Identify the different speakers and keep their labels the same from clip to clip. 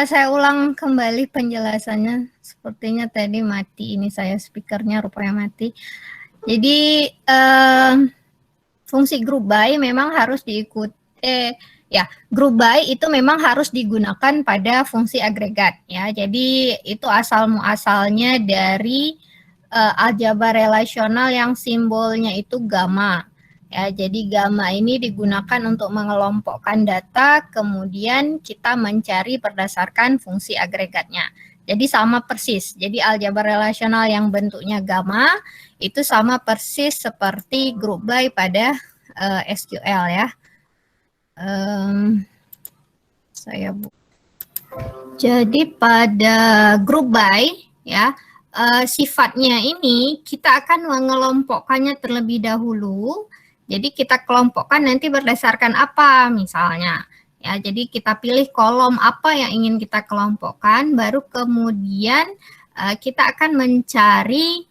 Speaker 1: Saya ulang kembali penjelasannya. Sepertinya tadi mati ini saya speakernya rupanya mati. Jadi fungsi group by memang harus diikuti group by itu memang harus digunakan pada fungsi agregat ya. Jadi itu asal muasalnya dari aljabar relasional yang simbolnya itu gamma. Ya, jadi gamma ini digunakan untuk mengelompokkan data, kemudian kita mencari berdasarkan fungsi agregatnya. Jadi sama persis. Jadi aljabar relasional yang bentuknya gamma itu sama persis seperti group by pada SQL ya. Saya Jadi pada group by ya sifatnya ini kita akan mengelompokkannya terlebih dahulu. Jadi kita kelompokkan nanti berdasarkan apa misalnya. Ya, jadi kita pilih kolom apa yang ingin kita kelompokkan, baru kemudian kita akan mencari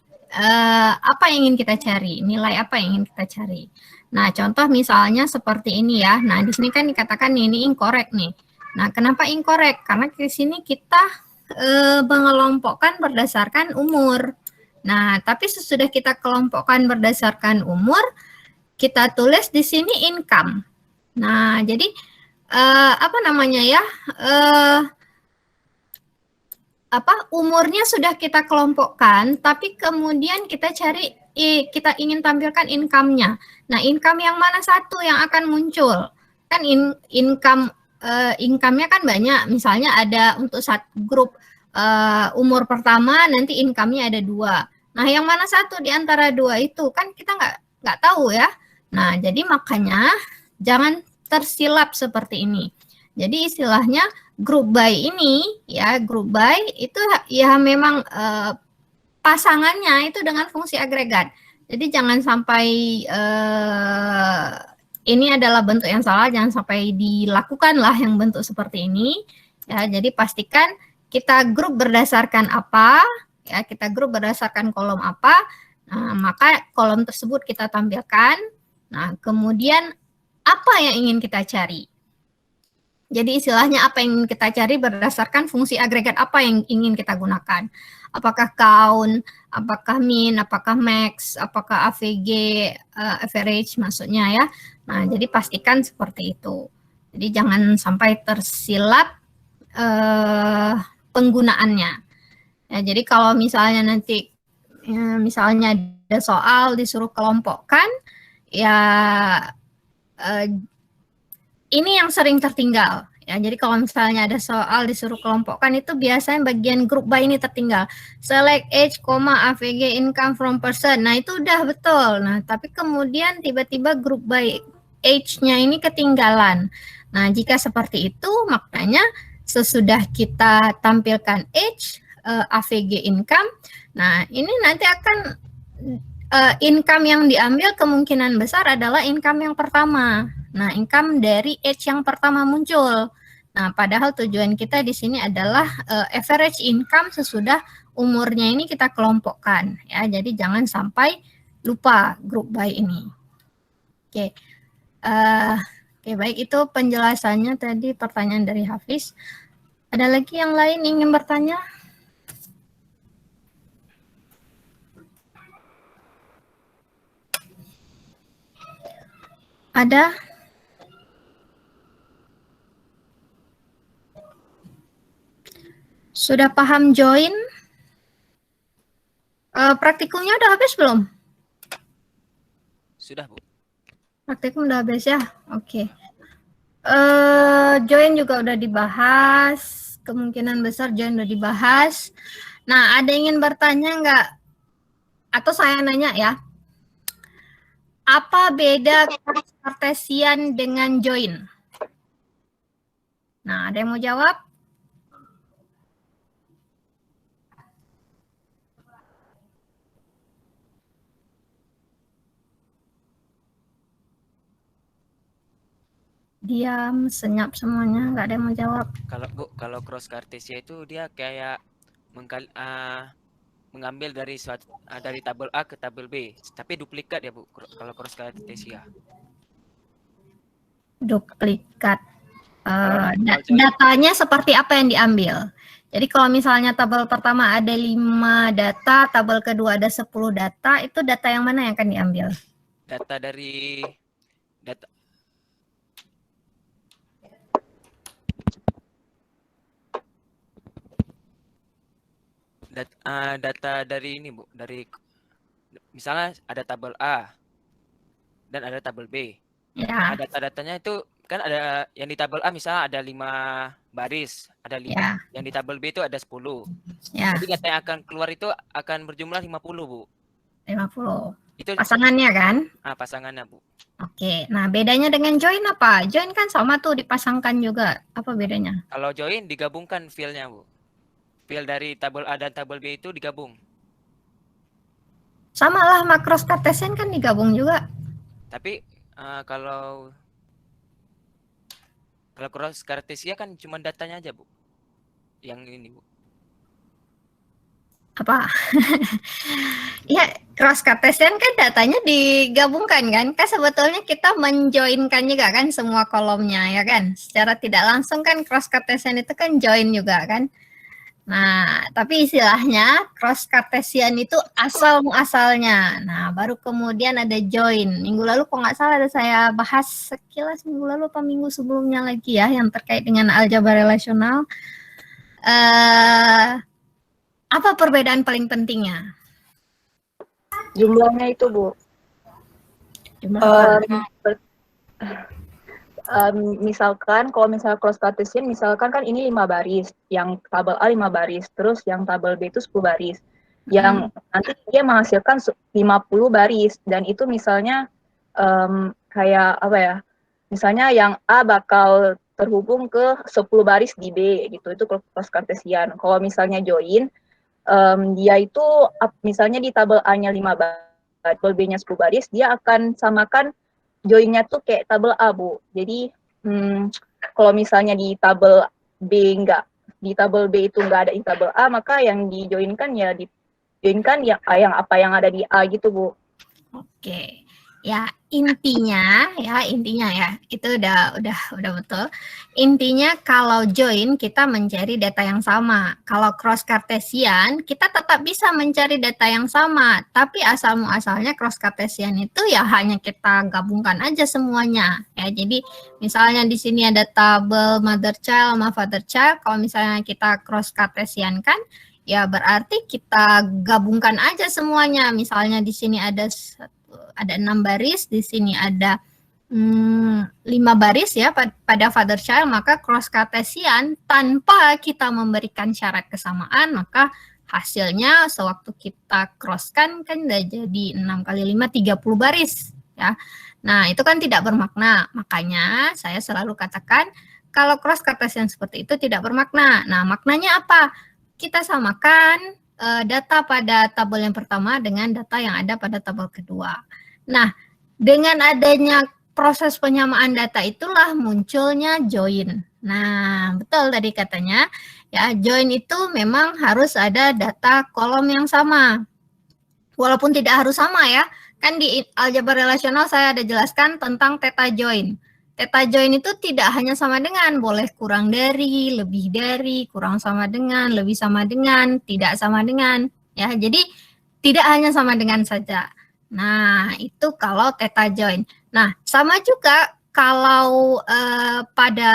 Speaker 1: apa yang ingin kita cari, nilai apa yang ingin kita cari. Nah, contoh misalnya seperti ini ya. Nah, di sini kan dikatakan ini incorrect nih. Nah, kenapa incorrect? Karena di sini kita mengelompokkan berdasarkan umur. Nah, tapi sesudah kita kelompokkan berdasarkan umur, kita tulis di sini income. Nah, jadi apa namanya ya? Umurnya sudah kita kelompokkan, tapi kemudian kita cari kita ingin tampilkan income-nya. Nah, income yang mana satu yang akan muncul? Kan income-nya kan banyak. Misalnya ada untuk satu grup umur pertama nanti income-nya ada 2. Nah, yang mana satu di antara 2 itu? Kan kita nggak tahu ya. Nah, jadi makanya jangan tersilap seperti ini. Jadi istilahnya group by ini ya, group by itu ya memang pasangannya itu dengan fungsi agregat. Jadi jangan sampai ini adalah bentuk yang salah, jangan sampai dilakukanlah yang bentuk seperti ini. Ya, jadi pastikan kita grup berdasarkan apa, ya kita grup berdasarkan kolom apa, nah, maka kolom tersebut kita tampilkan. Nah, kemudian apa yang ingin kita cari? Jadi istilahnya apa yang ingin kita cari berdasarkan fungsi agregat apa yang ingin kita gunakan. Apakah count, apakah min, apakah max, apakah AVG, average maksudnya ya. Nah, jadi pastikan seperti itu. Jadi jangan sampai tersilap penggunaannya. Ya, jadi kalau misalnya nanti misalnya ada soal disuruh kelompokkan, ya ini yang sering tertinggal. Ya, jadi kalau misalnya ada soal disuruh kelompokkan itu biasanya bagian group by ini tertinggal. Select age, AVG income from person. Nah, itu udah betul. Nah, tapi kemudian tiba-tiba group by age-nya ini ketinggalan. Nah, jika seperti itu, makanya sesudah kita tampilkan age, AVG income, nah ini nanti akan income yang diambil kemungkinan besar adalah income yang pertama. Nah, income dari age yang pertama muncul. Nah, padahal tujuan kita di sini adalah average income sesudah umurnya ini kita kelompokkan. Ya, jadi jangan sampai lupa group by ini. Oke, oke baik itu penjelasannya tadi pertanyaan dari Hafiz. Ada lagi yang lain ingin bertanya? Ada? Sudah paham join? Praktikumnya udah habis belum?
Speaker 2: Sudah, Bu.
Speaker 1: Praktikum udah habis ya? Oke. Join juga udah dibahas. Kemungkinan besar join udah dibahas. Nah, ada yang ingin bertanya nggak? Atau saya nanya ya. Apa beda Cartesian dengan join? Nah, ada yang mau jawab? Diam, senyap semuanya, nggak ada yang mau jawab.
Speaker 2: Kalau Bu, kalau cross Cartesia itu dia kayak mengambil dari dari tabel A ke tabel B, tapi duplikat ya Bu kalau cross Cartesia.
Speaker 1: Duplikat. Datanya seperti apa yang diambil. Jadi kalau misalnya tabel pertama ada 5 data, tabel kedua ada 10 data, itu data yang mana yang akan diambil?
Speaker 2: Data dari data data dari ini Bu, dari misalnya ada tabel A dan ada tabel B.
Speaker 1: Ya.
Speaker 2: Nah, data-datanya itu kan ada yang di tabel A misalnya ada 5 baris, ada
Speaker 1: Ya.
Speaker 2: yang di tabel B itu ada 10.
Speaker 1: Ya.
Speaker 2: Jadi data yang akan keluar itu akan berjumlah 50, Bu.
Speaker 1: 50.
Speaker 2: Itu
Speaker 1: Pasangannya kan?
Speaker 2: pasangannya, Bu.
Speaker 1: Oke. Nah, bedanya dengan join apa? Join kan sama tuh dipasangkan juga. Apa bedanya?
Speaker 2: Kalau join digabungkan file-nya, Bu. File dari tabel A dan tabel B itu digabung.
Speaker 1: Sama lah makros Cartesian kan digabung juga.
Speaker 2: Tapi kalau cross Cartesia kan cuma datanya aja, Bu. Yang ini, Bu.
Speaker 1: Apa? Ya, cross Cartesian kan datanya digabungkan kan? Kan sebetulnya kita menjoinkan juga kan semua kolomnya ya kan? Secara tidak langsung kan cross Cartesian itu kan join juga kan? Nah, tapi istilahnya cross Cartesian itu asal-muasalnya. Nah, baru kemudian ada join. Minggu lalu kok nggak salah ada saya bahas sekilas minggu lalu apa minggu sebelumnya lagi ya yang terkait dengan aljabar relasional. Apa perbedaan paling pentingnya?
Speaker 3: Jumlahnya itu, Bu. Misalkan kalau misalnya cross Cartesian, misalkan kan ini 5 baris, yang tabel A 5 baris, terus yang tabel B itu 10 baris. Yang nanti dia menghasilkan 50 baris, dan itu misalnya kayak apa ya, misalnya yang A bakal terhubung ke 10 baris di B, gitu, itu cross Cartesian. Kalau misalnya join, dia itu misalnya di tabel A-nya 5 baris, tabel B-nya 10 baris, dia akan samakan join-nya tuh kayak tabel A, Bu. Jadi kalau misalnya di tabel B itu nggak ada di tabel A, maka yang dijoinkan ya dijoinkan yang apa yang ada di A gitu, Bu.
Speaker 1: Oke. Ya, intinya ya, itu udah betul. Intinya kalau join kita mencari data yang sama. Kalau cross Cartesian kita tetap bisa mencari data yang sama, tapi asal muasalnya cross Cartesian itu ya hanya kita gabungkan aja semuanya. Ya, jadi misalnya di sini ada tabel mother child sama father child, kalau misalnya kita cross Cartesian kan ya berarti kita gabungkan aja semuanya. Misalnya di sini ada 6 baris, di sini ada 5 baris ya pada father child, maka cross Cartesian tanpa kita memberikan syarat kesamaan, maka hasilnya sewaktu kita crosskan kan udah jadi 6 kali 5, 30 baris ya. Nah, itu kan tidak bermakna. Makanya saya selalu katakan kalau cross Cartesian seperti itu tidak bermakna. Nah, maknanya apa? Kita samakan data pada tabel yang pertama dengan data yang ada pada tabel kedua. Nah, dengan adanya proses penyamaan data itulah munculnya join. Nah, betul tadi katanya, ya join itu memang harus ada data kolom yang sama. Walaupun tidak harus sama ya, kan di aljabar relasional saya ada jelaskan tentang theta join. Theta join itu tidak hanya sama dengan, boleh kurang dari, lebih dari, kurang sama dengan, lebih sama dengan, tidak sama dengan. Ya, jadi tidak hanya sama dengan saja. Nah, itu kalau theta join. Nah, sama juga kalau pada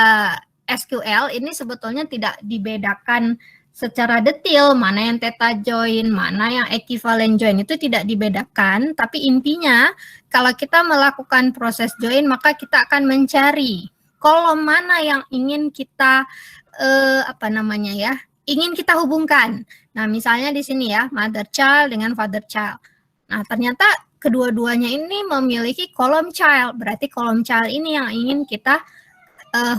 Speaker 1: SQL ini sebetulnya tidak dibedakan secara detail mana yang theta join, mana yang equivalent join, itu tidak dibedakan, tapi intinya kalau kita melakukan proses join maka kita akan mencari kolom mana yang ingin kita ingin kita hubungkan. Nah, misalnya di sini ya, mother child dengan father child. Nah, ternyata kedua-duanya ini memiliki kolom child, berarti kolom child ini yang ingin kita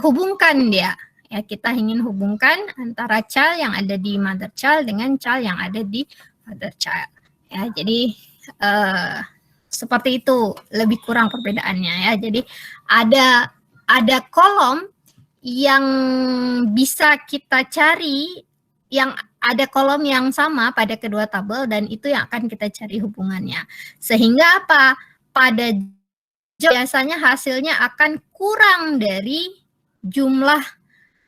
Speaker 1: hubungkan dia. Ya, kita ingin hubungkan antara child yang ada di mother child dengan child yang ada di father child. Ya, jadi seperti itu lebih kurang perbedaannya ya. Jadi ada kolom yang bisa kita cari, yang ada kolom yang sama pada kedua tabel dan itu yang akan kita cari hubungannya. Sehingga apa? Pada biasanya hasilnya akan kurang dari jumlah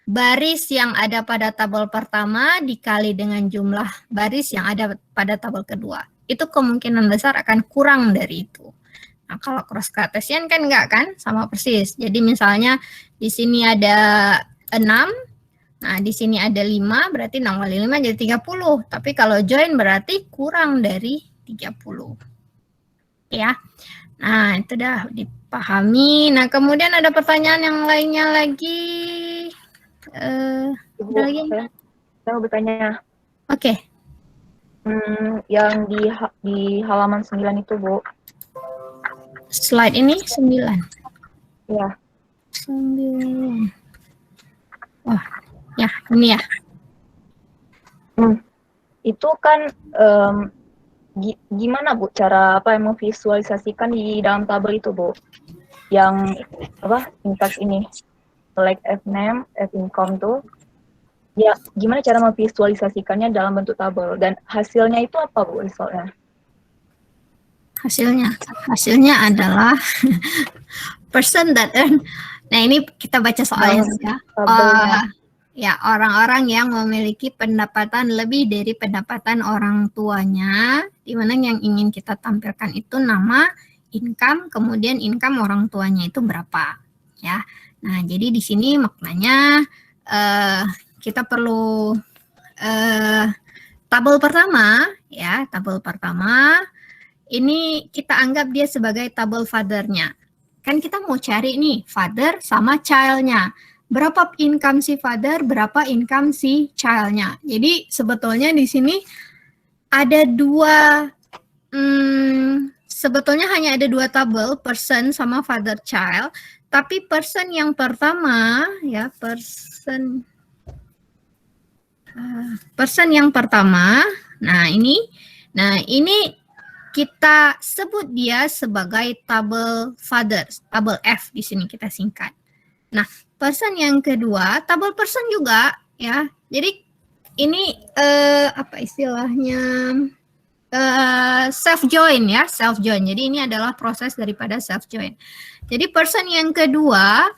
Speaker 1: baris yang ada pada tabel pertama dikali dengan jumlah baris yang ada pada tabel kedua. Itu kemungkinan besar akan kurang dari itu. Nah, kalau cross Cartesian kan enggak kan, sama persis. Jadi misalnya di sini ada 6, nah di sini ada 5, berarti 6 kali 5 jadi 30. Tapi kalau join berarti kurang dari 30. Ya. Nah, itu dah dipahami. Nah, kemudian ada pertanyaan yang lainnya lagi.
Speaker 3: Ibu,
Speaker 1: Ada lagi?
Speaker 3: saya mau bertanya.
Speaker 1: Oke.
Speaker 3: Yang di halaman 9 itu, Bu.
Speaker 1: Slide ini 9.
Speaker 3: Ya.
Speaker 1: 9. Wah, ya, ini ya.
Speaker 3: Itu kan gimana, Bu, cara memvisualisasikan di dalam tabel itu, Bu? Yang syntax ini. Select F-name, F-income tuh. Ya, gimana cara memvisualisasikannya dalam bentuk tabel? Dan hasilnya itu apa, Bu, resultnya?
Speaker 1: Hasilnya adalah person that earn. Nah, ini kita baca soalnya ya. Ya, orang-orang yang memiliki pendapatan lebih dari pendapatan orang tuanya, di mana yang ingin kita tampilkan itu nama, income, kemudian income orang tuanya itu berapa, ya. Nah, jadi di sini maknanya kita perlu tabel pertama, ya, tabel pertama ini kita anggap dia sebagai tabel father-nya. Kan kita mau cari nih father sama child-nya. Berapa income si father, berapa income si child-nya. Jadi sebetulnya di sini ada sebetulnya hanya ada 2 tabel, person sama father child. Tapi person yang pertama, ya, person yang pertama, nah ini kita sebut dia sebagai tabel father, tabel F di sini kita singkat. Nah, person yang kedua, tabel person juga, ya. Jadi ini apa istilahnya? Self join ya, self join. Jadi ini adalah proses daripada self join. Jadi person yang kedua,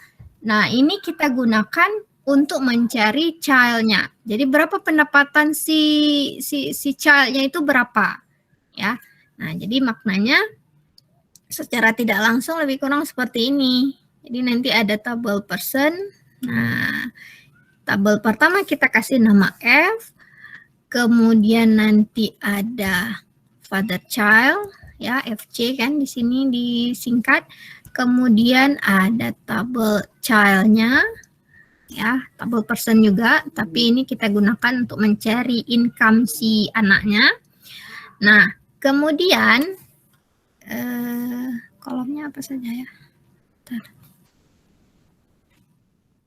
Speaker 1: nah ini kita gunakan untuk mencari child-nya. Jadi berapa pendapatan si child-nya itu berapa, ya. Nah, jadi maknanya secara tidak langsung lebih kurang seperti ini. Jadi nanti ada tabel person. Nah, tabel pertama kita kasih nama F. Kemudian nanti ada father child, ya, FC kan di sini disingkat. Kemudian ada tabel child-nya, ya, tabel person juga, tapi ini kita gunakan untuk mencari income si anaknya. Nah, kemudian kolomnya apa saja ya?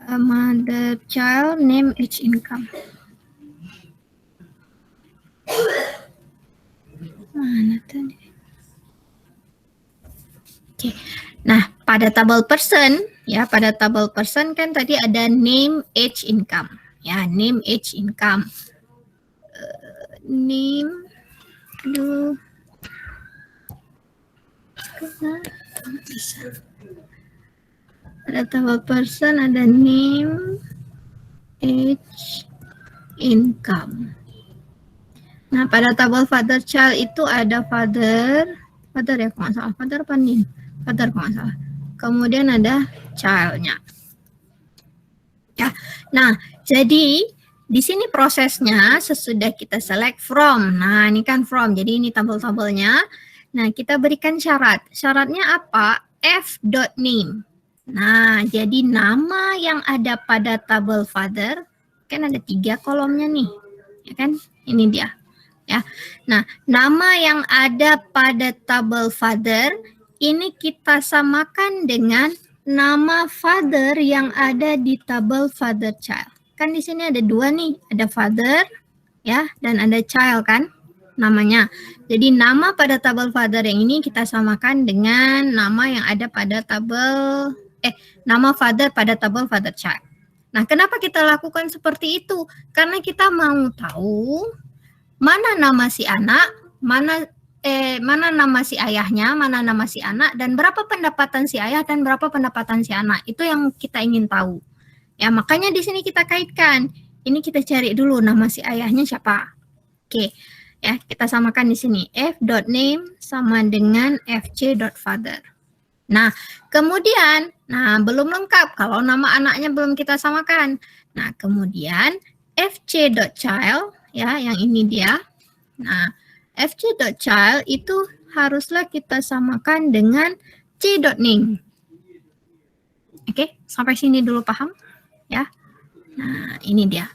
Speaker 1: Mother child, name, age, income. Mana tadi? Oke. Nah, pada tabel person, ya, pada tabel person kan tadi ada name, age, income. Ya, name, age, income. Name, aduh. Ada tabel person, ada name, age, income. Nah, pada tabel father child itu ada father ya, kalau nggak salah, father apa nih? Father kalau nggak salah. Kemudian ada child-nya. Ya, nah jadi di sini prosesnya sesudah kita select from. Nah, ini kan from. Jadi ini tabel-tabelnya. Nah, kita berikan syarat. Syaratnya apa? F.name. Nah, jadi nama yang ada pada tabel father kan ada 3 kolomnya nih, ya kan? Ini dia. Ya. Nah, nama yang ada pada tabel father ini kita samakan dengan nama father yang ada di tabel father child. Kan di sini ada 2 nih, ada father ya dan ada child kan namanya. Jadi nama pada tabel father yang ini kita samakan dengan nama yang ada pada tabel nama father pada tabel father child. Nah, kenapa kita lakukan seperti itu? Karena kita mau tahu mana nama si anak, mana nama si ayahnya, mana nama si anak, dan berapa pendapatan si ayah dan berapa pendapatan si anak. Itu yang kita ingin tahu. Ya, makanya di sini kita kaitkan. Ini kita cari dulu nama si ayahnya siapa. Oke. Ya, kita samakan di sini f.name sama dengan fc.father. Nah, kemudian, belum lengkap kalau nama anaknya belum kita samakan. Nah, kemudian fc.child, ya, yang ini dia. Nah, fc.child itu haruslah kita samakan dengan c.name. Oke, sampai sini dulu paham? Ya. Nah, ini dia.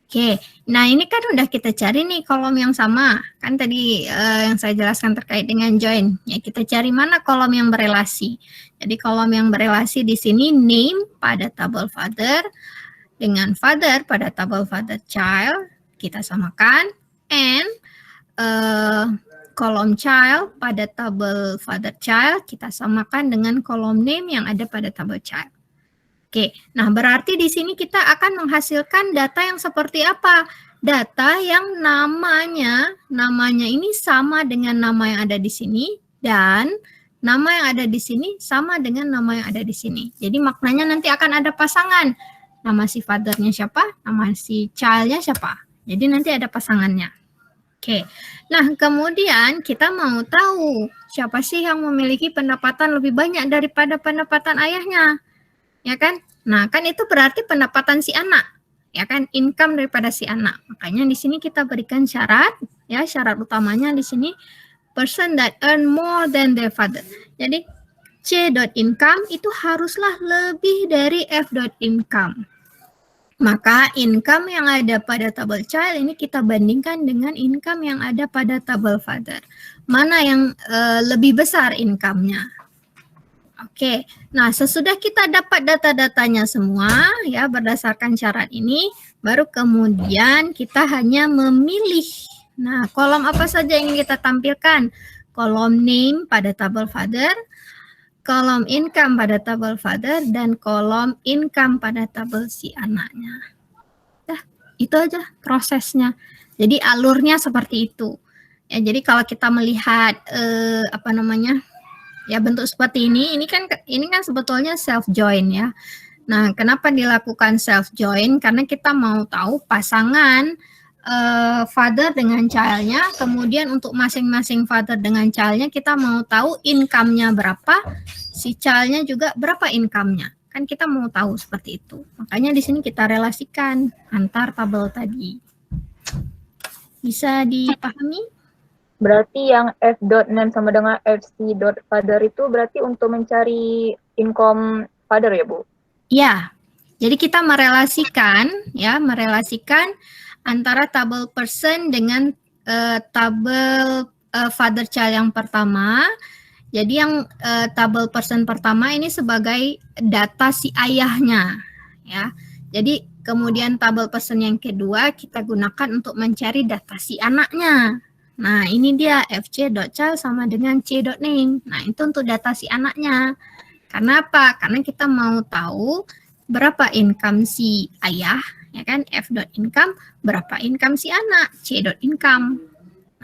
Speaker 1: Oke, nah ini kan udah kita cari nih kolom yang sama. Kan tadi yang saya jelaskan terkait dengan join. Ya, kita cari mana kolom yang berelasi. Jadi kolom yang berelasi di sini name pada tabel father dengan father pada tabel father child kita samakan, and kolom child pada tabel father child kita samakan dengan kolom name yang ada pada tabel child. Oke, nah berarti di sini kita akan menghasilkan data yang seperti apa? Data yang namanya ini sama dengan nama yang ada di sini, dan nama yang ada di sini sama dengan nama yang ada di sini. Jadi maknanya nanti akan ada pasangan. Nama si father-nya siapa, nama si child-nya siapa. Jadi nanti ada pasangannya. Oke, nah kemudian kita mau tahu siapa sih yang memiliki pendapatan lebih banyak daripada pendapatan ayahnya. Ya kan? Nah, kan itu berarti pendapatan si anak, ya kan? Income daripada si anak. Makanya di sini kita berikan syarat, ya, syarat utamanya di sini person that earn more than their father. Jadi c.income itu haruslah lebih dari f.income. Maka income yang ada pada tabel child ini kita bandingkan dengan income yang ada pada tabel father. Mana yang lebih besar income-nya? Oke, nah sesudah kita dapat data-datanya semua ya berdasarkan syarat ini, baru kemudian kita hanya memilih. Nah, kolom apa saja yang kita tampilkan? Kolom name pada tabel father, kolom income pada tabel father, dan kolom income pada tabel si anaknya. Nah, itu aja prosesnya. Jadi alurnya seperti itu. Ya, jadi kalau kita melihat ya bentuk seperti ini kan sebetulnya self join ya. Nah, kenapa dilakukan self join? Karena kita mau tahu pasangan father dengan child-nya, kemudian untuk masing-masing father dengan child-nya kita mau tahu income-nya berapa, si child-nya juga berapa income-nya. Kan kita mau tahu seperti itu. Makanya di sini kita relasikan antar tabel tadi. Bisa dipahami?
Speaker 3: Berarti yang f.name sama dengan fc.father itu berarti untuk mencari income father ya, Bu?
Speaker 1: Ya, jadi kita merelasikan antara tabel person dengan tabel father child yang pertama. Jadi yang tabel person pertama ini sebagai data si ayahnya, ya. Jadi kemudian tabel person yang kedua kita gunakan untuk mencari data si anaknya. Nah, ini dia fc.child sama dengan c.name. Nah, itu untuk data si anaknya. Karena apa? Karena kita mau tahu berapa income si ayah, ya kan? F.income, berapa income si anak, c.income.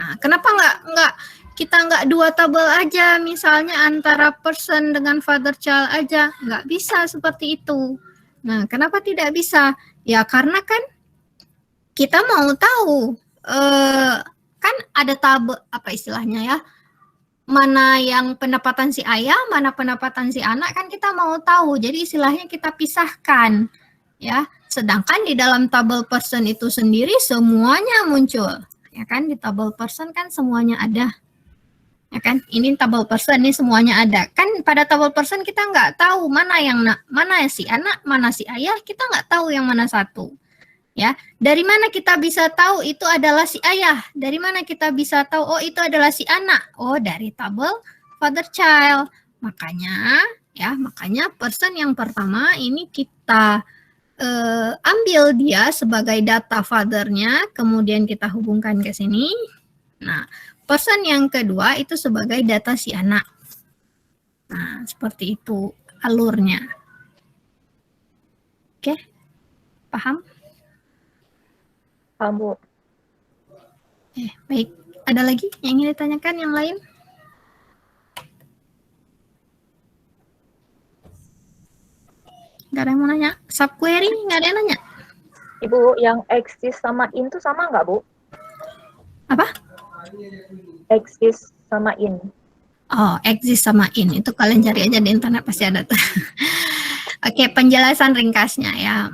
Speaker 1: Nah, kenapa nggak dua tabel aja, misalnya antara person dengan father child aja? Nggak bisa seperti itu. Nah, kenapa tidak bisa? Ya, karena kan kita mau tahu, kan ada tabel apa istilahnya ya, mana yang pendapatan si ayah, mana pendapatan si anak, kan kita mau tahu. Jadi istilahnya kita pisahkan ya. Sedangkan di dalam tabel person itu sendiri semuanya muncul, ya kan? Di tabel person kan semuanya ada, ya kan? Ini tabel person, ini semuanya ada. Kan pada tabel person kita nggak tahu mana si anak, mana si ayah, kita nggak tahu yang mana satu. Ya, dari mana kita bisa tahu itu adalah si ayah? Dari mana kita bisa tahu oh itu adalah si anak? Oh, dari tabel father child. Makanya person yang pertama ini kita ambil dia sebagai data father-nya, kemudian kita hubungkan ke sini. Nah, person yang kedua itu sebagai data si anak. Nah, seperti itu alurnya. Oke, paham?
Speaker 3: Paham, Bu.
Speaker 1: Baik. Ada lagi yang ingin ditanyakan yang lain? Nggak ada yang mau nanya. Subquery nggak ada yang nanya.
Speaker 3: Ibu, yang exist sama in tuh sama nggak, Bu?
Speaker 1: Apa?
Speaker 3: Exist sama in.
Speaker 1: Oh, exist sama in. Itu kalian cari aja di internet pasti ada tuh. Oke, penjelasan ringkasnya ya.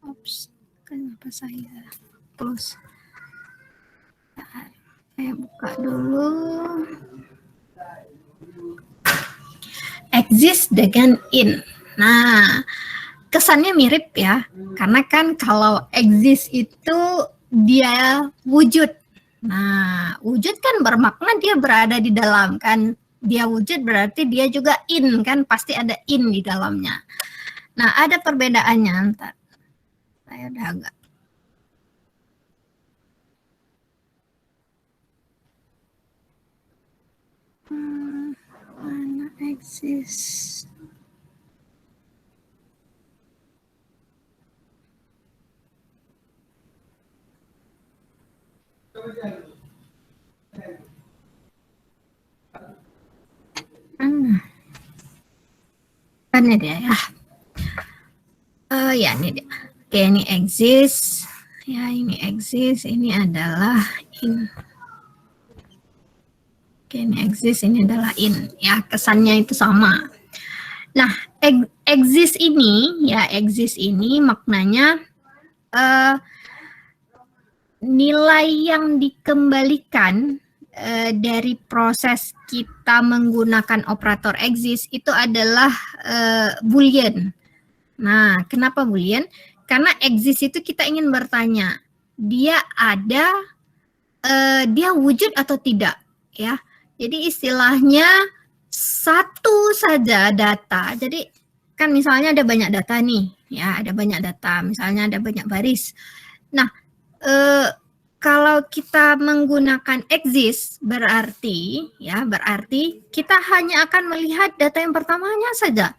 Speaker 1: Oops, kenapa saya close? Saya buka dulu. Exist dengan in. Nah, kesannya mirip ya, karena kan kalau exist itu dia wujud. Nah, wujud kan bermakna dia berada di dalam kan. Dia wujud berarti dia juga in kan, pasti ada in di dalamnya. Nah, ada perbedaannya. Ntar. Saya udah agak. Mana exist? Ini dia ya. Ya ini dia. Oke, ini exist. Ya, ini exist. Ini adalah in. Oke, ini exist. Ini adalah in. Ya, kesannya itu sama. Nah, exist ini, ya exist ini maknanya nilai yang dikembalikan dari proses kita menggunakan operator exist itu adalah boolean. Nah, kenapa boolean? Karena exist itu kita ingin bertanya, dia ada, dia wujud atau tidak, ya. Jadi istilahnya satu saja data. Jadi kan misalnya ada banyak data nih, ya ada banyak data, misalnya ada banyak baris. Nah, kalau kita menggunakan exist berarti kita hanya akan melihat data yang pertamanya saja,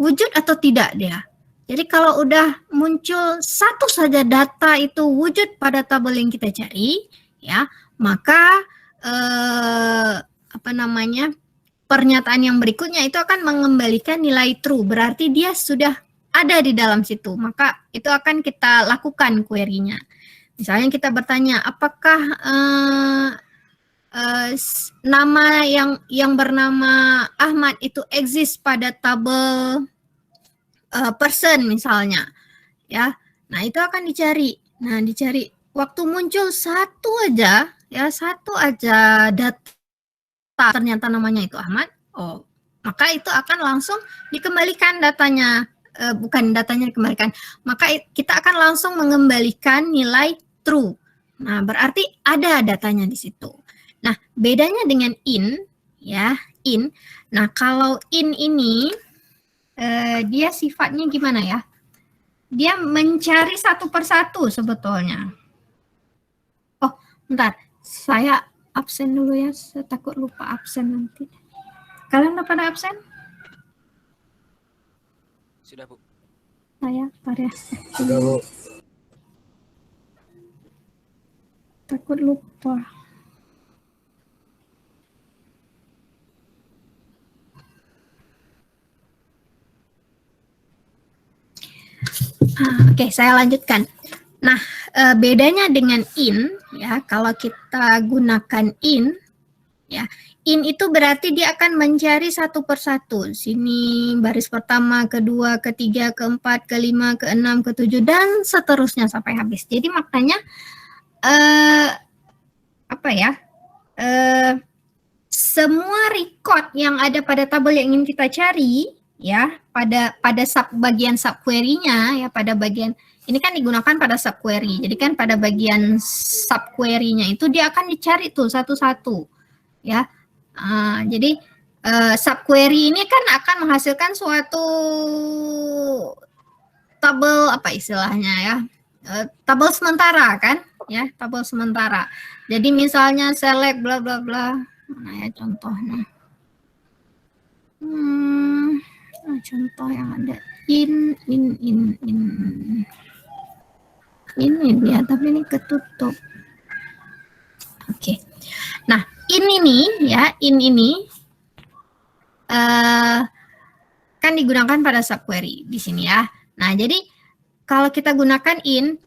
Speaker 1: wujud atau tidak dia. Jadi kalau udah muncul satu saja data itu wujud pada tabel yang kita cari, ya maka pernyataan yang berikutnya itu akan mengembalikan nilai true, berarti dia sudah ada di dalam situ, maka itu akan kita lakukan query-nya. Misalnya kita bertanya, apakah nama yang bernama Ahmad itu exist pada tabel person misalnya, ya. Nah itu akan dicari. Nah dicari waktu muncul satu aja data ternyata namanya itu Ahmad. Oh, maka itu akan langsung dikembalikan datanya. Bukan datanya dikembalikan, maka kita akan langsung mengembalikan nilai true. Nah, berarti ada datanya di situ. Nah, bedanya dengan in, ya, in. Nah, kalau in ini, dia sifatnya gimana ya? Dia mencari satu persatu sebetulnya. Oh, bentar. Saya absen dulu ya, saya takut lupa absen nanti. Kalian udah pada absen?
Speaker 2: Sudah, Bu.
Speaker 1: Saya, Pak ya.
Speaker 4: Sudah, Bu.
Speaker 1: Takut lupa. Oke, saya lanjutkan. Nah, bedanya dengan in, ya, kalau kita gunakan in, ya, in itu berarti dia akan mencari satu persatu. Sini baris pertama, kedua, ketiga, keempat, kelima, keenam, ketujuh, dan seterusnya sampai habis. Jadi maknanya semua record yang ada pada tabel yang ingin kita cari, ya, pada bagian subquery-nya, ya, pada bagian ini kan digunakan pada subquery. Jadi kan pada bagian subquery-nya itu dia akan dicari tuh satu-satu, ya. Jadi subquery ini kan akan menghasilkan suatu tabel apa istilahnya ya, tabel sementara kan, ya, tabel sementara. Jadi misalnya select bla bla bla, mana ya contohnya? Contoh yang ada in. Ini dia, tapi ini ketutup. Oke. Nah, in ini ya, in ini akan digunakan pada subquery di sini ya. Nah, jadi kalau kita gunakan in,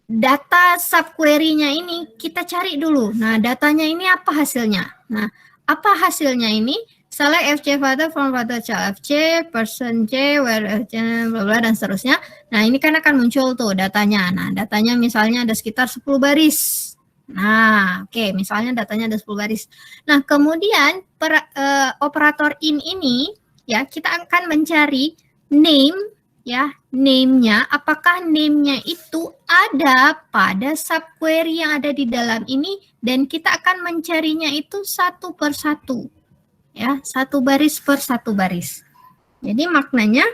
Speaker 1: data subquery-nya ini kita cari dulu. Nah, datanya ini apa hasilnya? Nah, apa hasilnya ini? Select FC father from father child FC, person C, where FC, bla bla dan seterusnya. Nah, ini kan akan muncul tuh datanya. Nah, datanya misalnya ada sekitar 10 baris. Nah, oke, misalnya datanya ada 10 baris. Nah, kemudian operator in ini ya, kita akan mencari name ya, name-nya, apakah name-nya itu ada pada subquery yang ada di dalam ini, dan kita akan mencarinya itu satu per satu. Ya, satu baris per satu baris. Jadi maknanya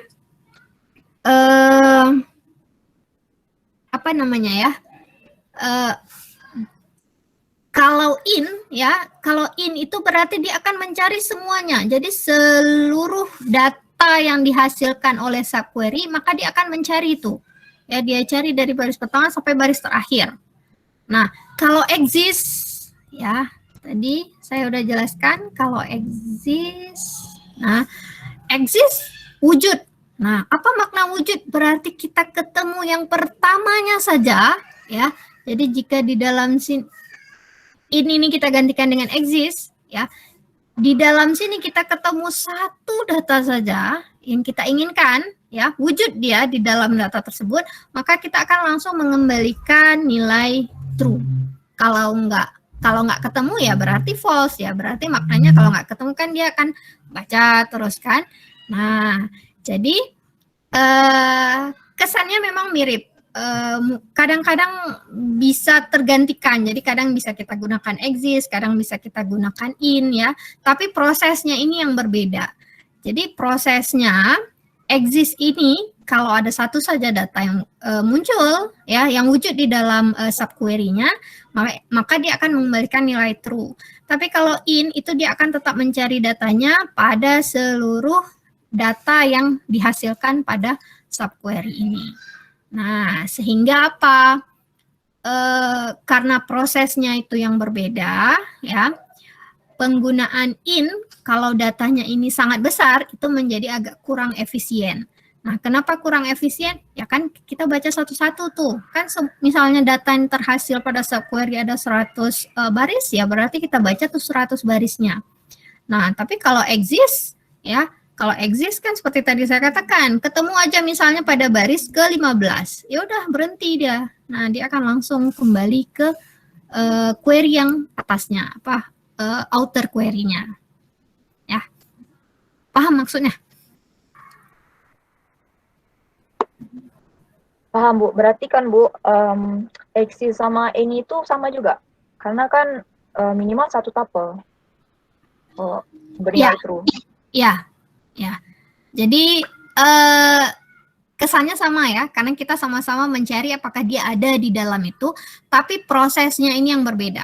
Speaker 1: apa namanya ya? Kalau in ya, kalau in itu berarti dia akan mencari semuanya. Jadi seluruh data yang dihasilkan oleh subquery, maka dia akan mencari itu. Ya, dia cari dari baris pertama sampai baris terakhir. Nah, kalau exist ya, tadi saya udah jelaskan kalau exist. Nah, exist wujud. Nah, apa makna wujud? Berarti kita ketemu yang pertamanya saja ya. Jadi jika di dalam ini kita gantikan dengan exist ya. Di dalam sini kita ketemu satu data saja yang kita inginkan ya, wujud dia di dalam data tersebut, maka kita akan langsung mengembalikan nilai true. Kalau nggak ketemu ya berarti false ya, berarti maknanya kalau nggak ketemu kan dia akan baca terus kan. Nah, jadi kesannya memang mirip. Kadang-kadang bisa tergantikan, jadi kadang bisa kita gunakan exist, kadang bisa kita gunakan in ya, tapi prosesnya ini yang berbeda. Jadi prosesnya exist ini kalau ada satu saja data yang muncul ya, yang wujud di dalam subquery-nya, maka dia akan mengembalikan nilai true. Tapi kalau in itu dia akan tetap mencari datanya pada seluruh data yang dihasilkan pada subquery ini. Nah, sehingga apa? Karena prosesnya itu yang berbeda, ya, penggunaan in kalau datanya ini sangat besar itu menjadi agak kurang efisien. Nah, kenapa kurang efisien? Ya kan kita baca satu-satu tuh. Kan misalnya data yang terhasil pada subquery ada 100 baris, ya berarti kita baca tuh 100 barisnya. Nah, tapi kalau exist, ya, kalau exist kan seperti tadi saya katakan, ketemu aja misalnya pada baris ke-15, ya udah berhenti dia. Nah, dia akan langsung kembali ke query yang atasnya, outer query-nya. Ya. Paham maksudnya?
Speaker 3: Paham, Bu. Berarti kan, Bu, exist sama ini itu sama juga. Karena kan minimal satu tuple. Oh, bernilai true.
Speaker 1: Iya. Ya, jadi kesannya sama ya, karena kita sama-sama mencari apakah dia ada di dalam itu, tapi prosesnya ini yang berbeda.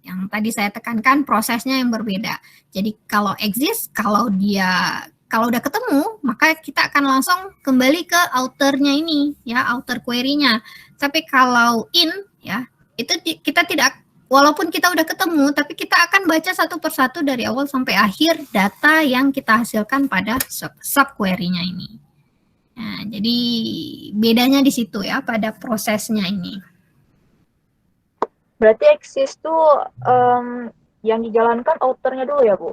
Speaker 1: Yang tadi saya tekankan prosesnya yang berbeda. Jadi kalau exist, kalau udah ketemu, maka kita akan langsung kembali ke outernya ini, ya, outer query-nya. Tapi kalau in, ya, itu kita tidak. Walaupun kita udah ketemu, tapi kita akan baca satu persatu dari awal sampai akhir data yang kita hasilkan pada subquery-nya ini. Nah, jadi bedanya di situ ya, pada prosesnya ini.
Speaker 3: Berarti exist tuh yang dijalankan outernya dulu ya, Bu?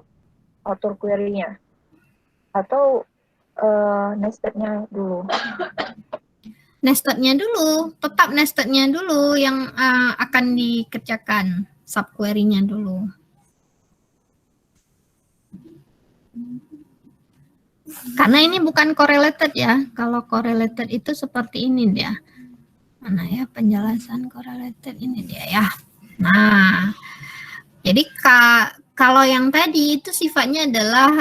Speaker 3: Outer query-nya? Atau nested-nya dulu?
Speaker 1: Nested-nya dulu, tetap nested-nya dulu yang akan dikerjakan, subquery-nya dulu. Karena ini bukan correlated ya, kalau correlated itu seperti ini dia. Mana ya penjelasan correlated, ini dia ya. Nah, jadi kalau yang tadi itu sifatnya adalah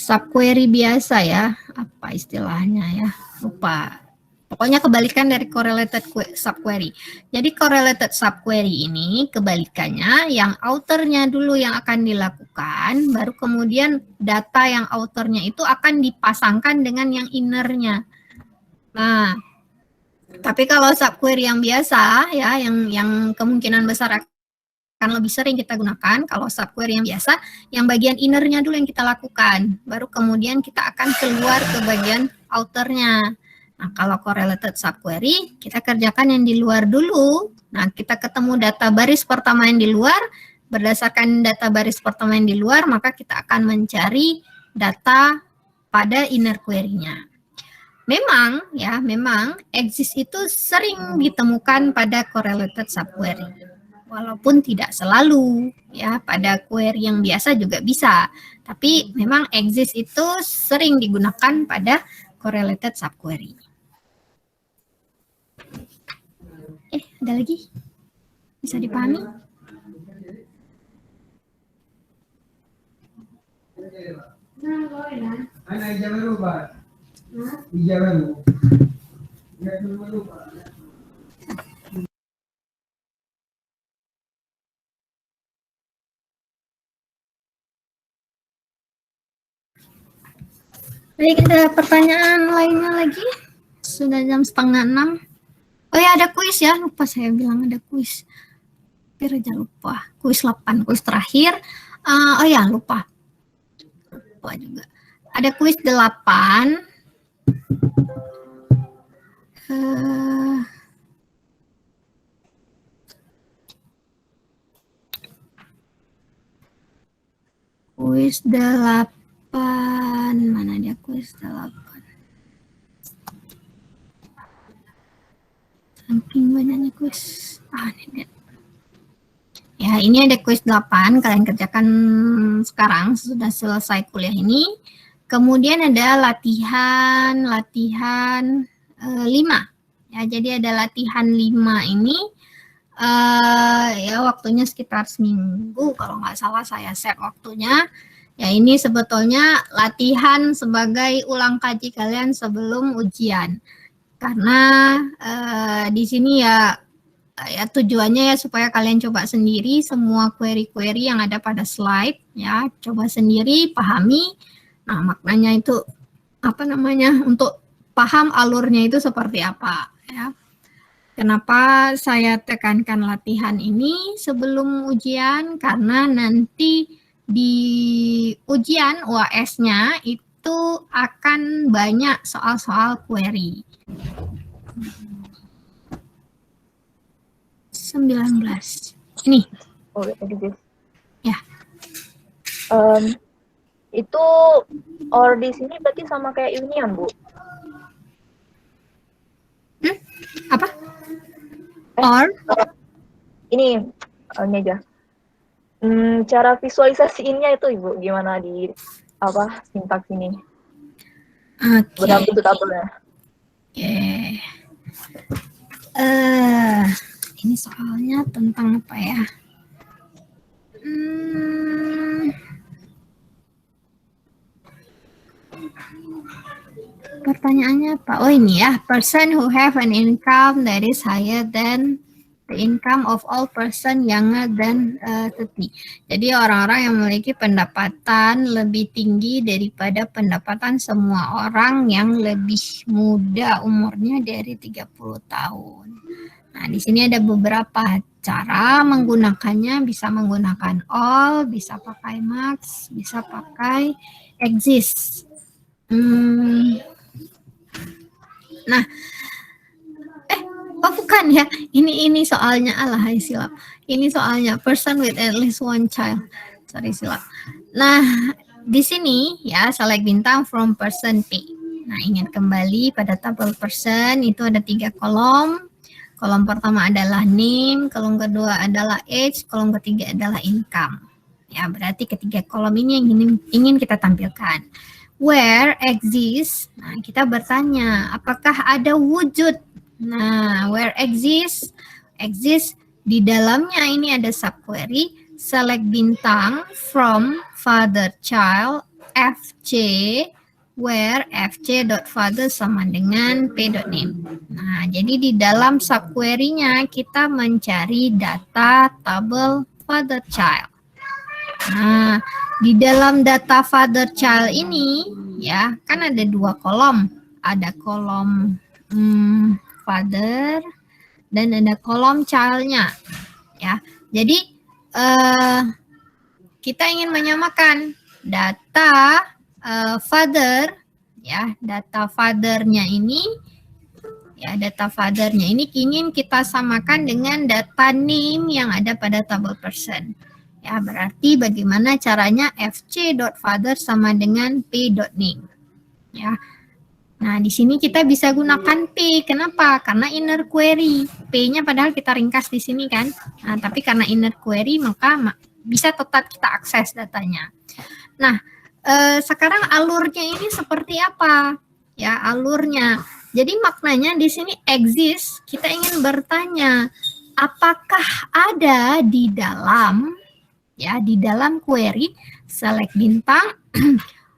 Speaker 1: subquery biasa ya, apa istilahnya ya, lupa. Pokoknya kebalikan dari correlated subquery. Jadi correlated subquery ini kebalikannya, yang outernya dulu yang akan dilakukan, baru kemudian data yang outernya itu akan dipasangkan dengan yang innernya. Nah, tapi kalau subquery yang biasa ya, yang kemungkinan besar kan lebih sering kita gunakan. Kalau subquery yang biasa, yang bagian innernya dulu yang kita lakukan, baru kemudian kita akan keluar ke bagian outernya. Nah, kalau correlated subquery, kita kerjakan yang di luar dulu. Nah, kita ketemu data baris pertama yang di luar, berdasarkan data baris pertama yang di luar, maka kita akan mencari data pada inner query-nya. Memang exist itu sering ditemukan pada correlated subquery. Walaupun tidak selalu, ya, pada query yang biasa juga bisa. Tapi memang exist itu sering digunakan pada correlated subquery. Ada lagi? Bisa dipahami? Baik, ada pertanyaan lainnya lagi? Sudah jam 5:30. Oh ya, ada kuis ya. Lupa saya bilang ada kuis. Hampir aja lupa. Kuis 8, kuis terakhir. Oh ya, lupa juga. Ada kuis 8. Kuis 8. Mana dia kuis 8? Saking banyaknya kuis. Ini dia. Ya, ini ada kuis 8, kalian kerjakan sekarang, sudah selesai kuliah ini. Kemudian ada latihan 5. Ya, jadi ada latihan 5 ini, ya waktunya sekitar seminggu, kalau nggak salah saya set waktunya. Ya, ini sebetulnya latihan sebagai ulang kaji kalian sebelum ujian. Karena di sini ya tujuannya ya supaya kalian coba sendiri semua query-query yang ada pada slide, ya, coba sendiri, pahami. Nah, maknanya itu untuk paham alurnya itu seperti apa, ya. Kenapa saya tekankan latihan ini sebelum ujian? Karena nanti di ujian UAS-nya itu akan banyak soal-soal query. 19. Ini.
Speaker 3: Oh, exist.
Speaker 1: Ya.
Speaker 3: Itu or di sini berarti sama kayak union, Bu?
Speaker 1: Apa? Or?
Speaker 3: Ini aja. Cara visualisasiinnya itu, Ibu, gimana di sintaks ini?
Speaker 1: Oke.
Speaker 3: Bentuk tabelnya.
Speaker 1: Oke. Ini soalnya tentang apa ya? Pertanyaannya apa? Oh, ini ya, person who have an income that is higher than the income of all person younger than 30. Jadi orang-orang yang memiliki pendapatan lebih tinggi daripada pendapatan semua orang yang lebih muda umurnya dari 30 tahun. Nah, di sini ada beberapa cara menggunakannya, bisa menggunakan all, bisa pakai max, bisa pakai exist. Nah, bukan ya, ini soalnya silap. Ini soalnya person with at least one child. Sorry, silap. Nah, di sini ya select bintang from person P. Nah, ingat kembali pada tabel person itu ada 3 kolom. Kolom pertama adalah name, kolom kedua adalah age, kolom ketiga adalah income. Ya, berarti ketiga kolom ini yang ingin kita tampilkan. Where exists, nah kita bertanya apakah ada wujud. Nah, where exists di dalamnya ini ada subquery, select bintang from father child fc, where fc.father sama dengan p.name. Nah, jadi di dalam subquery-nya kita mencari data tabel father child. Nah, di dalam data father child ini ya kan ada 2 kolom, ada kolom father dan ada kolom child-nya ya. Jadi kita ingin menyamakan data father, ya, data fathernya ini, ya, data fathernya ini ingin kita samakan dengan data name yang ada pada tabel person. Ya, berarti bagaimana caranya fc.father sama dengan p.name. Ya. Nah, di sini kita bisa gunakan P. Kenapa? Karena inner query. P-nya padahal kita ringkas di sini kan. Nah, tapi karena inner query maka bisa tetap kita akses datanya. Nah, sekarang alurnya ini seperti apa? Ya, alurnya. Jadi maknanya di sini exist, kita ingin bertanya, apakah ada di dalam, ya, di dalam query select bintang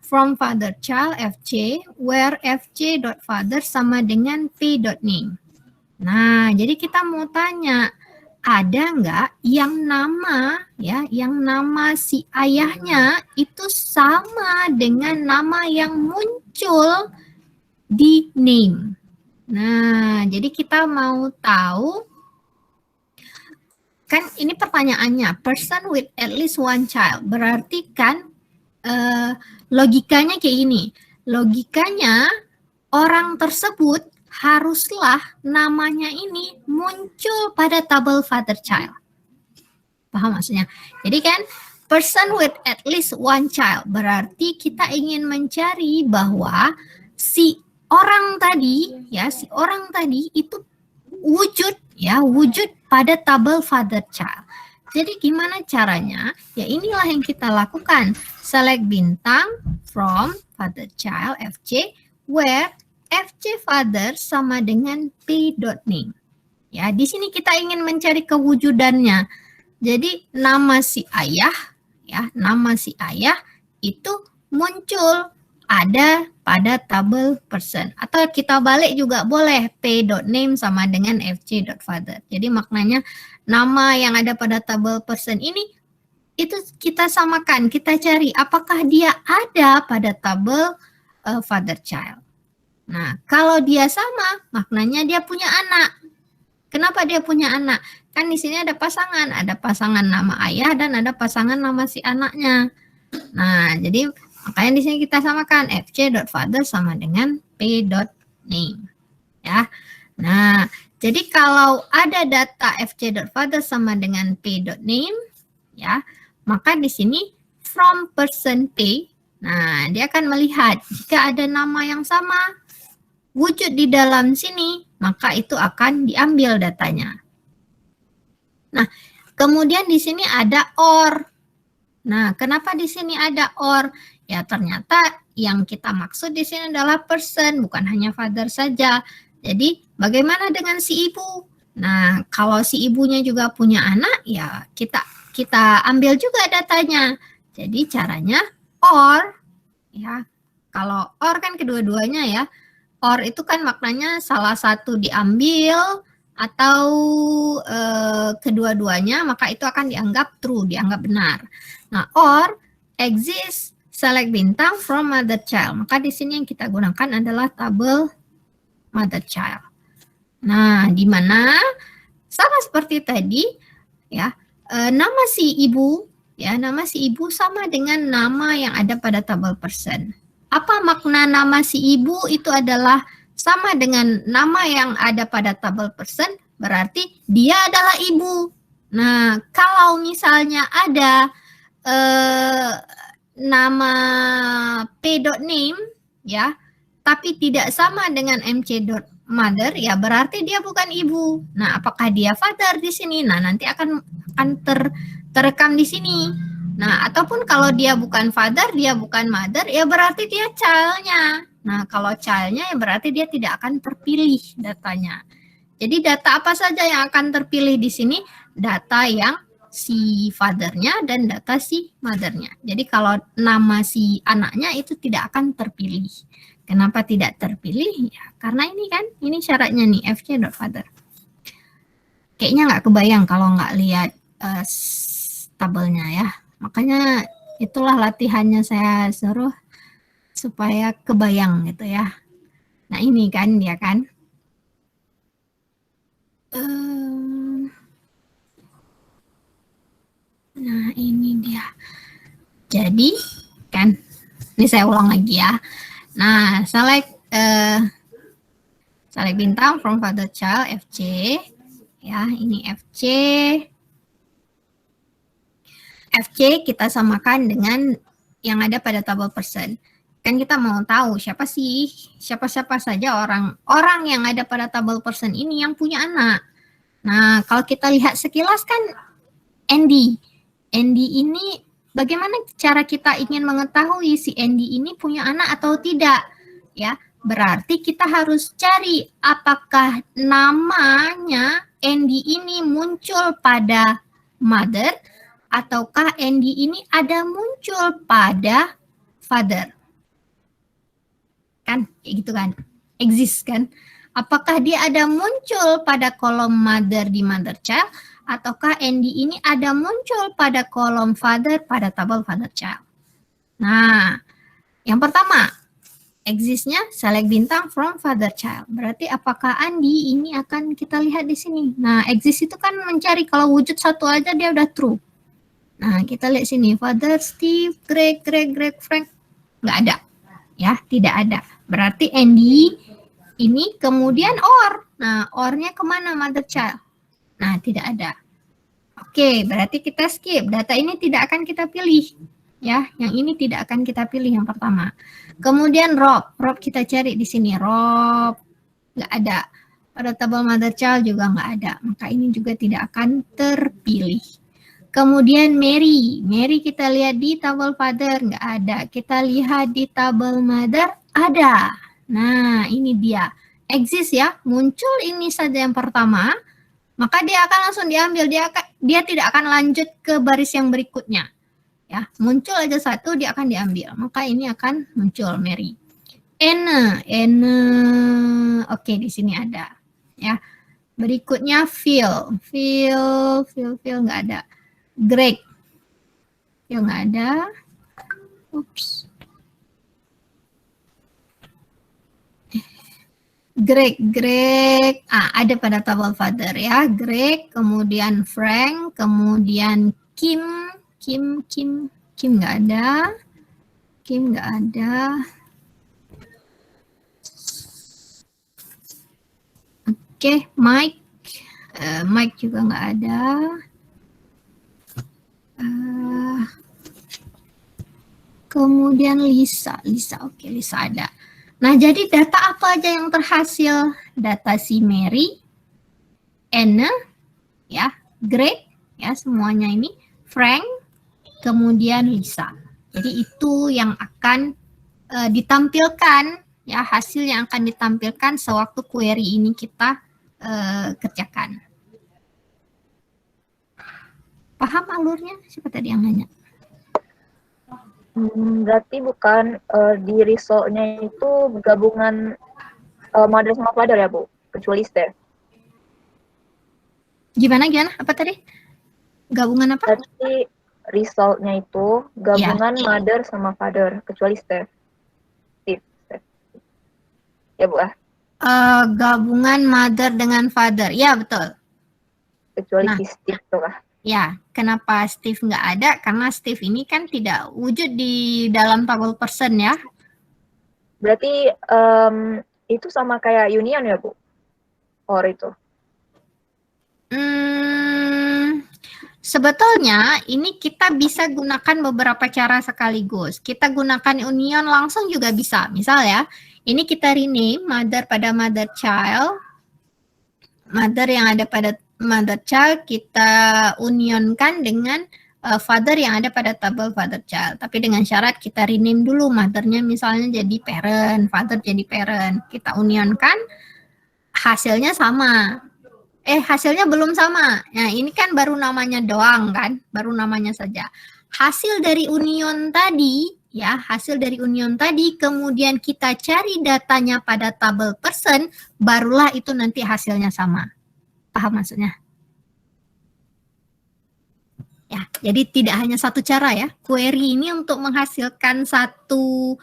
Speaker 1: from father child fc where fc.father sama dengan p.name. Nah, jadi kita mau tanya, ada nggak yang nama, ya, yang nama si ayahnya itu sama dengan nama yang muncul di name. Nah, jadi kita mau tahu, kan ini pertanyaannya, person with at least one child, berarti kan logikanya kayak gini. Logikanya orang tersebut haruslah namanya ini muncul pada tabel father child. Paham maksudnya? Jadi kan person with at least one child berarti kita ingin mencari bahwa si orang tadi, ya, si orang tadi itu wujud, ya, wujud pada tabel father child. Jadi gimana caranya? Ya inilah yang kita lakukan. Select bintang from father child fc where fc father sama dengan p.name. Ya, di sini kita ingin mencari kewujudannya. Jadi nama si ayah, ya, nama si ayah itu muncul ada pada tabel person, atau kita balik juga boleh, p.name sama dengan fc.father. Jadi maknanya nama yang ada pada tabel person ini itu kita samakan, kita cari apakah dia ada pada tabel father child. Nah, kalau dia sama, maknanya dia punya anak. Kenapa dia punya anak? Kan di sini ada pasangan nama ayah dan ada pasangan nama si anaknya. Nah, jadi makanya di sini kita samakan fc.father sama dengan p.name. Ya. Nah, jadi kalau ada data fc.father sama dengan p.name, ya, maka di sini from person p, nah dia akan melihat jika ada nama yang sama wujud di dalam sini, maka itu akan diambil datanya. Nah, kemudian di sini ada or. Nah, kenapa di sini ada or? Ya, ternyata yang kita maksud di sini adalah person, bukan hanya father saja. Jadi, bagaimana dengan si ibu? Nah, kalau si ibunya juga punya anak, ya kita ambil juga datanya. Jadi, caranya or, ya. Kalau or kan kedua-duanya ya. Or itu kan maknanya salah satu diambil atau kedua-duanya, maka itu akan dianggap true, dianggap benar. Nah, or exist select bintang from mother child. Maka di sini yang kita gunakan adalah tabel mother child. Nah, di mana sama seperti tadi, ya, nama si ibu, ya, nama si ibu sama dengan nama yang ada pada tabel person. Apa makna nama si ibu itu adalah sama dengan nama yang ada pada tabel person, berarti dia adalah ibu. Nah, kalau misalnya ada nama p.name, ya, tapi tidak sama dengan mc.mother, ya berarti dia bukan ibu. Nah, apakah dia father di sini? Nah, nanti akan terekam di sini. Nah, ataupun kalau dia bukan father, dia bukan mother, ya berarti dia child-nya. Nah, kalau child-nya ya berarti dia tidak akan terpilih datanya. Jadi data apa saja yang akan terpilih di sini? Data yang si father-nya dan data si mother-nya. Jadi kalau nama si anaknya itu tidak akan terpilih. Kenapa tidak terpilih? Ya, karena ini kan, ini syaratnya nih, fc.father. Kayaknya nggak kebayang kalau nggak lihat tabelnya ya. Makanya itulah latihannya saya suruh supaya kebayang gitu ya. Nah ini kan dia kan. Nah, ini dia. Jadi, kan, ini saya ulang lagi ya. Nah, select bintang from father child FC. Ya, ini FC. FC kita samakan dengan yang ada pada tabel person. Kan kita mau tahu siapa saja orang yang ada pada tabel person ini yang punya anak. Nah, kalau kita lihat sekilas kan Andy ini bagaimana cara kita ingin mengetahui si Andy ini punya anak atau tidak? Ya, berarti kita harus cari apakah namanya Andy ini muncul pada mother ataukah Andy ini ada muncul pada father. Kan, kayak gitu kan. Exist kan. Apakah dia ada muncul pada kolom mother di mother child ataukah Andy ini ada muncul pada kolom father pada tabel father child. Nah, yang pertama, exist-nya select bintang from father child. Berarti apakah Andy ini akan kita lihat di sini. Nah, exist itu kan mencari kalau wujud satu aja dia udah true. Nah, kita lihat sini father Steve, Greg, Frank nggak ada. Ya, tidak ada. Berarti Andy ini kemudian OR. Nah, OR-nya kemana mother child? Nah, tidak ada. Oke, berarti kita skip. Data ini tidak akan kita pilih. Ya, yang ini tidak akan kita pilih yang pertama. Kemudian Rob kita cari di sini. Rob nggak ada. Pada tabel mother child juga nggak ada. Maka ini juga tidak akan terpilih. Kemudian Mary kita lihat di tabel father nggak ada. Kita lihat di tabel mother ada. Nah, ini dia. Exist ya, muncul ini saja yang pertama, maka dia akan langsung diambil. Dia tidak akan lanjut ke baris yang berikutnya. Ya, muncul aja satu dia akan diambil. Maka ini akan muncul Mary. Anne. Oke, di sini ada. Ya. Berikutnya Phil nggak ada. Greg nggak ada. Oops. Greg ada pada tabel father ya. Greg, kemudian Frank, kemudian Kim nggak ada. Oke, Mike juga nggak ada. Kemudian Lisa, oke, Lisa ada. Nah, jadi data apa aja yang terhasil? Data si Mary, Anne, ya, Greg, ya, semuanya ini, Frank, kemudian Lisa. Jadi itu yang akan ditampilkan, ya, hasil yang akan ditampilkan sewaktu query ini kita kerjakan. Paham alurnya? Siapa tadi yang nanya?
Speaker 3: Berarti bukan di result-nya itu gabungan mother sama father ya, Bu? Kecuali Steph.
Speaker 1: Gimana? Apa tadi? Gabungan apa?
Speaker 3: Berarti result-nya itu gabungan mother sama father, kecuali Steph. Steve. Ya, Bu?
Speaker 1: Gabungan mother dengan father. Ya, betul.
Speaker 3: Kecuali si Steve tuh lah.
Speaker 1: Ya, kenapa Steve nggak ada? Karena Steve ini kan tidak wujud di dalam tabel person ya.
Speaker 3: Berarti itu sama kayak union ya, Bu? Or itu?
Speaker 1: Sebetulnya ini kita bisa gunakan beberapa cara sekaligus. Kita gunakan union langsung juga bisa. Misal ya, ini kita rename mother pada mother child. Mother yang ada pada mother child kita unionkan dengan father yang ada pada tabel father child. Tapi dengan syarat kita rename dulu mothernya misalnya jadi parent, father jadi parent. Kita unionkan, hasilnya sama. Hasilnya belum sama. Nah, ini kan baru namanya doang kan, baru namanya saja. Hasil dari union tadi, ya, hasil dari union tadi, kemudian kita cari datanya pada tabel person, barulah itu nanti hasilnya sama. Paham maksudnya? Ya, jadi tidak hanya satu cara ya. Query ini untuk menghasilkan satu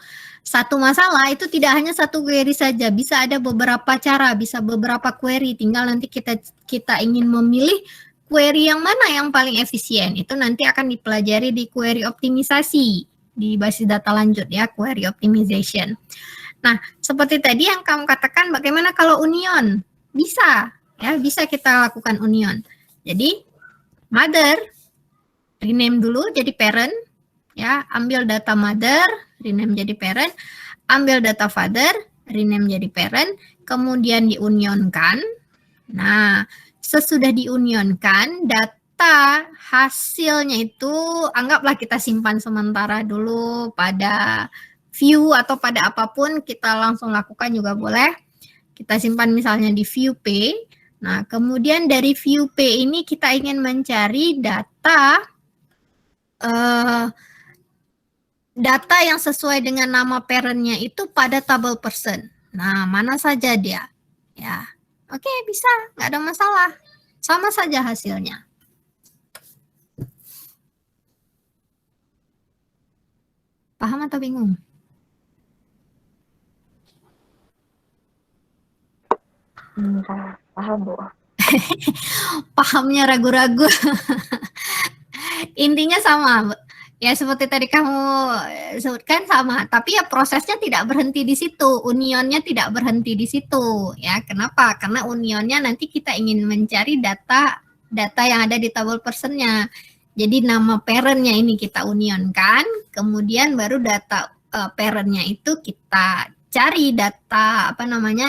Speaker 1: masalah itu tidak hanya satu query saja, bisa ada beberapa cara, bisa beberapa query. Tinggal nanti kita ingin memilih query yang mana yang paling efisien? Itu nanti akan dipelajari di query optimisasi di basis data lanjut ya, query optimization. Nah, seperti tadi yang kamu katakan, bagaimana kalau union? Bisa, ya, bisa kita lakukan union. Jadi, mother, rename dulu jadi parent, ya, ambil data mother, rename jadi parent, ambil data father, rename jadi parent, kemudian diunionkan. Nah, sesudah diunionkan, data hasilnya itu anggaplah kita simpan sementara dulu pada view atau pada apapun, kita langsung lakukan juga boleh. Kita simpan misalnya di view P. Nah, kemudian dari view P ini kita ingin mencari data data yang sesuai dengan nama parent-nya itu pada tabel person. Nah, mana saja dia? Ya, oke, bisa, nggak ada masalah. Sama saja hasilnya. Paham atau bingung?
Speaker 3: Paham, Bu.
Speaker 1: Pahamnya ragu-ragu. Intinya sama. Ya seperti tadi kamu sebutkan sama, tapi ya prosesnya tidak berhenti di situ, unionnya tidak berhenti di situ. Ya, kenapa? Karena unionnya nanti kita ingin mencari data yang ada di tabel personnya. Jadi nama parentnya ini kita unionkan, kemudian baru data parentnya itu kita cari data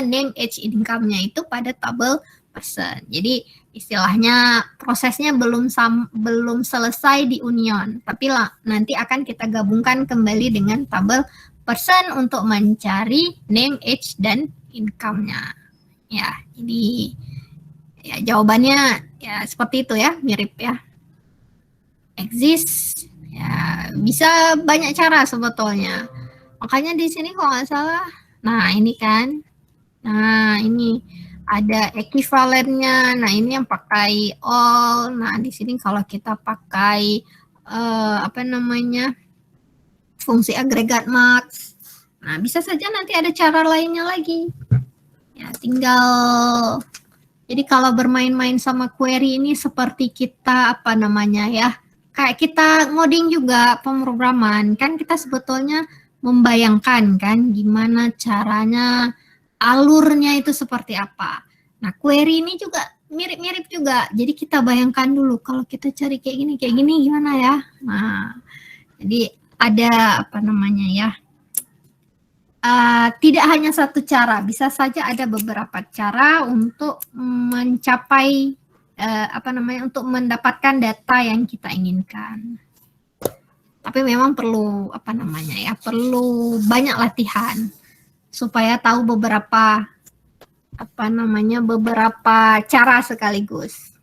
Speaker 1: name, age, income-nya itu pada tabel person. Jadi istilahnya prosesnya belum selesai di union, tapi nanti akan kita gabungkan kembali dengan tabel person untuk mencari name, age, dan income-nya. Ya, jadi ya jawabannya ya seperti itu ya, mirip ya. Exist, ya bisa banyak cara sebetulnya. Makanya di sini kalau nggak salah, nah ini kan, nah ini ada equivalennya. Nah, ini yang pakai all. Nah, di sini kalau kita pakai fungsi agregat max. Nah, bisa saja nanti ada cara lainnya lagi. Ya, tinggal jadi kalau bermain-main sama query ini seperti kita kayak kita ngoding juga pemrograman. Kan kita sebetulnya membayangkan kan gimana caranya, alurnya itu seperti apa. Nah, query ini juga mirip-mirip juga. Jadi kita bayangkan dulu kalau kita cari kayak gini gimana ya. Nah, jadi ada tidak hanya satu cara, bisa saja ada beberapa cara untuk mencapai untuk mendapatkan data yang kita inginkan. Tapi memang perlu perlu banyak latihan supaya tahu beberapa cara sekaligus.